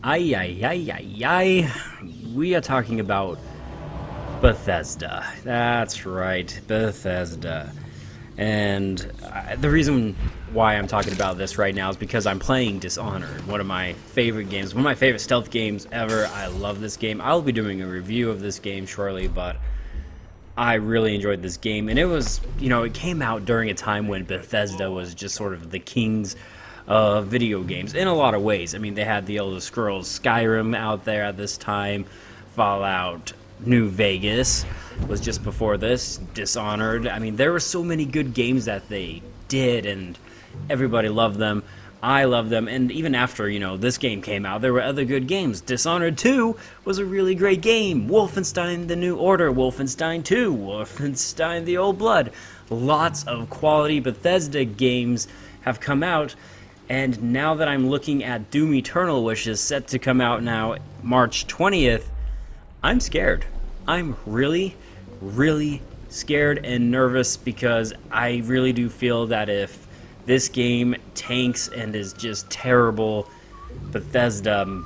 Ay, ay, ay, ay, ay. We are talking about Bethesda. That's right, Bethesda. And the reason why I'm talking about this right now is because I'm playing Dishonored, one of my favorite games, one of my favorite stealth games ever. I love this game. I'll be doing a review of this game shortly, but I really enjoyed this game, and it was, it came out during a time when Bethesda was just sort of the kings of video games in a lot of ways. I mean, they had the Elder Scrolls Skyrim out there at this time, Fallout New Vegas was just before this, Dishonored. I mean, there were so many good games that they did, and everybody loved them. I love them, and even after, this game came out, there were other good games. Dishonored 2 was a really great game. Wolfenstein The New Order, Wolfenstein 2, Wolfenstein The Old Blood. Lots of quality Bethesda games have come out, and now that I'm looking at Doom Eternal, which is set to come out now March 20th, I'm scared. I'm really, really scared and nervous because I really do feel that if this game tanks and is just terrible, Bethesda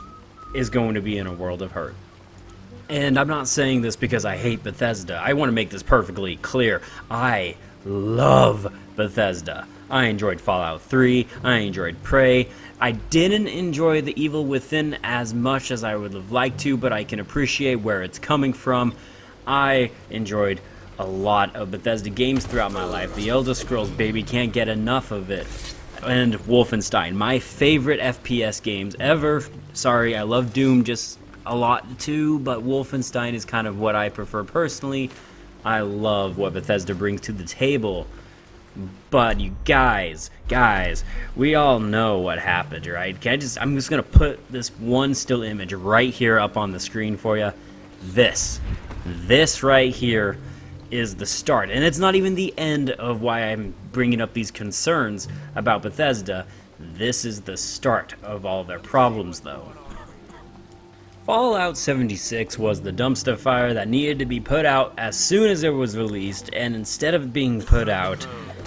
is going to be in a world of hurt. And I'm not saying this because I hate Bethesda. I want to make this perfectly clear. I love Bethesda. I enjoyed Fallout 3. I enjoyed Prey. I didn't enjoy The Evil Within as much as I would have liked to, but I can appreciate where it's coming from. I enjoyed a lot of Bethesda games throughout my life. The Elder Scrolls, baby, can't get enough of it. And Wolfenstein, my favorite FPS games ever. Sorry, I love Doom just a lot too, but Wolfenstein is kind of what I prefer personally. I love what Bethesda brings to the table. But you guys, we all know what happened, right? I'm just gonna put this one still image right here up on the screen for you. This right here is the start, and it's not even the end of why I'm bringing up these concerns about Bethesda. This is the start of all their problems, though. Fallout 76 was the dumpster fire that needed to be put out as soon as it was released, and instead of being put out,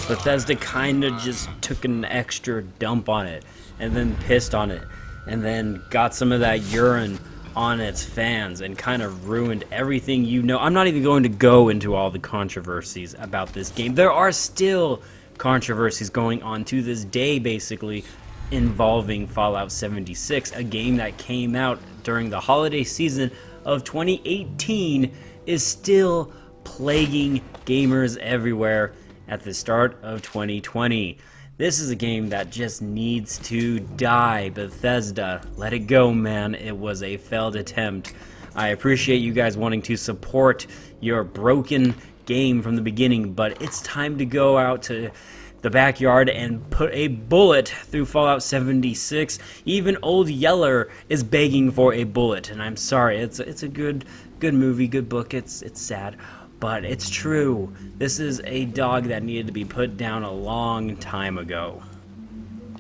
Bethesda kinda just took an extra dump on it, and then pissed on it, and then got some of that urine on its fans and kind of ruined everything. I'm not even going to go into all the controversies about this game. There are still controversies going on to this day, basically, involving Fallout 76, a game that came out during the holiday season of 2018, is still plaguing gamers everywhere at the start of 2020. This is a game that just needs to die. Bethesda, let it go, man. It was a failed attempt. I appreciate you guys wanting to support your broken game from the beginning, but it's time to go out to the backyard and put a bullet through Fallout 76. Even Old Yeller is begging for a bullet, and I'm sorry. It's a good movie, good book. It's sad, but it's true. This is a dog that needed to be put down a long time ago.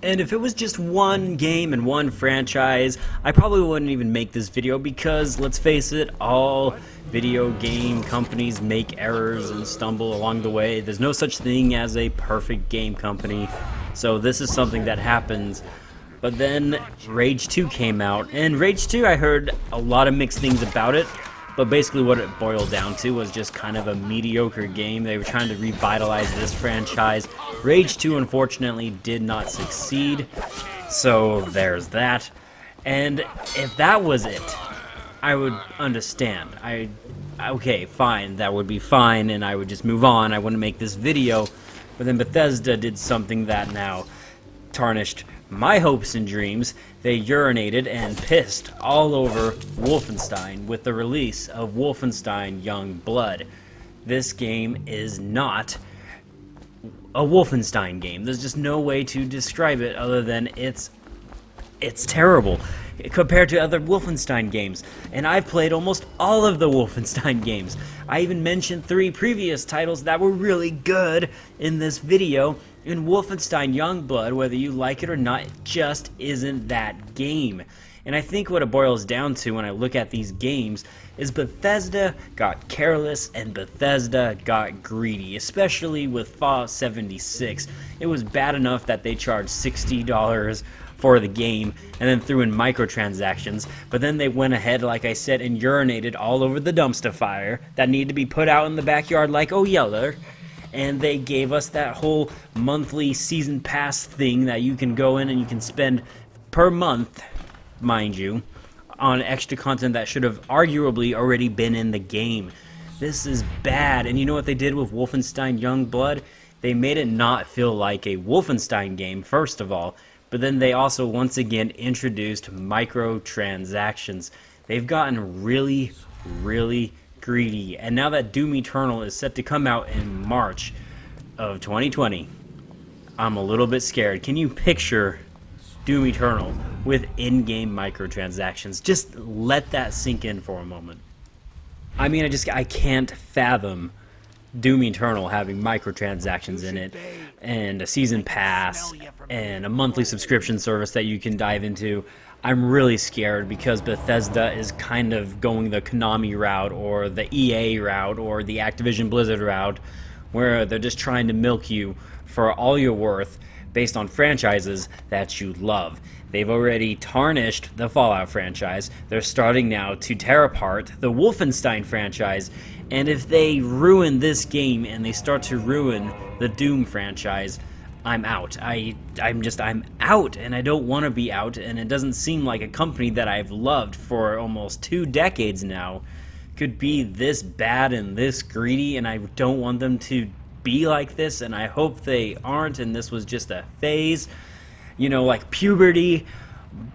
And if it was just one game and one franchise, I probably wouldn't even make this video because, let's face it, all video game companies make errors and stumble along the way. There's no such thing as a perfect game company, so this is something that happens. But then Rage 2 came out, and Rage 2, I heard a lot of mixed things about it, but basically what it boiled down to was just kind of a mediocre game. They were trying to revitalize this franchise. Rage 2, unfortunately, did not succeed, so there's that. And if that was it, I would understand. Okay, fine, that would be fine, and I would just move on. I wouldn't make this video. But then Bethesda did something that now tarnished my hopes and dreams. They urinated and pissed all over Wolfenstein with the release of Wolfenstein Young Blood. This game is not a Wolfenstein game. There's just no way to describe it other than it's terrible compared to other Wolfenstein games. And I've played almost all of the Wolfenstein games. I even mentioned 3 previous titles that were really good in this video. In Wolfenstein Youngblood, whether you like it or not, it just isn't that game. And I think what it boils down to when I look at these games is Bethesda got careless and Bethesda got greedy, especially with Fallout 76. It was bad enough that they charged $60 for the game, and then threw in microtransactions. But then they went ahead, like I said, and urinated all over the dumpster fire that needed to be put out in the backyard like oh yeller. And they gave us that whole monthly season pass thing that you can go in and you can spend per month, mind you, on extra content that should have arguably already been in the game. This is bad. And you know what they did with Wolfenstein Youngblood? They made it not feel like a Wolfenstein game, first of all, but then they also once again introduced microtransactions. They've gotten really, really greedy. And now that Doom Eternal is set to come out in March of 2020, I'm a little bit scared. Can you picture Doom Eternal with in-game microtransactions? Just let that sink in for a moment. I mean, I can't fathom Doom Eternal having microtransactions in it, and a season pass, and a monthly subscription service that you can dive into. I'm really scared because Bethesda is kind of going the Konami route, or the EA route, or the Activision Blizzard route, where they're just trying to milk you for all you're worth based on franchises that you love. They've already tarnished the Fallout franchise. They're starting now to tear apart the Wolfenstein franchise. And if they ruin this game and they start to ruin the Doom franchise, I'm out. I'm out, and I don't want to be out, and it doesn't seem like a company that I've loved for almost 2 decades now could be this bad and this greedy, and I don't want them to be like this, and I hope they aren't, and this was just a phase, you know, like puberty.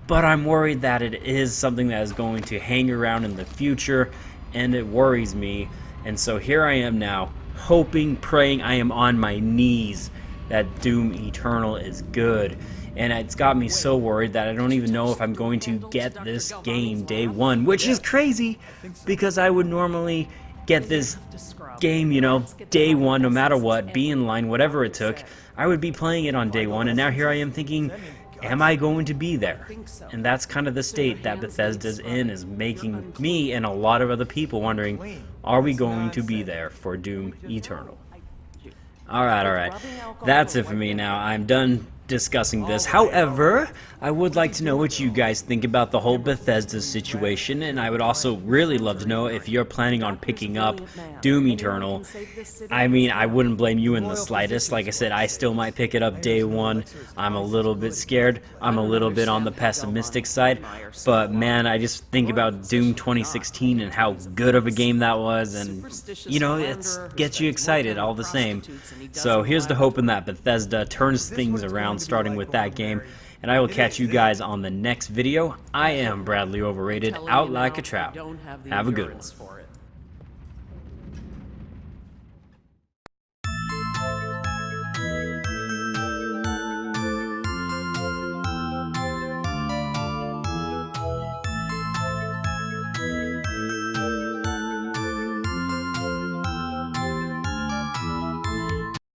But I'm worried that it is something that is going to hang around in the future, and it worries me. And so here I am now, hoping, praying, I am on my knees that Doom Eternal is good. And it's got me so worried that I don't even know if I'm going to get this game day one, which is crazy because I would normally get this game, you know, day one, no matter what, be in line, whatever it took. I would be playing it on day one, and now here I am thinking, am I going to be there? And that's kind of the state that Bethesda's in, is making me and a lot of other people wondering, are we going to be there for Doom Eternal? Alright. That's it for me now. I'm done discussing this. However, I would like to know what you guys think about the whole Bethesda situation, and I would also really love to know if you're planning on picking up Doom Eternal. I mean, I wouldn't blame you in the slightest. Like I said, I still might pick it up day one. I'm a little bit scared. I'm a little bit on the pessimistic side, but man, I just think about Doom 2016 and how good of a game that was, and you know, it gets you excited all the same. So here's the hoping that Bethesda turns things around, starting with that game, and I will catch you guys on the next video. I am Bradley Overrated, out like a trout. Have a good one.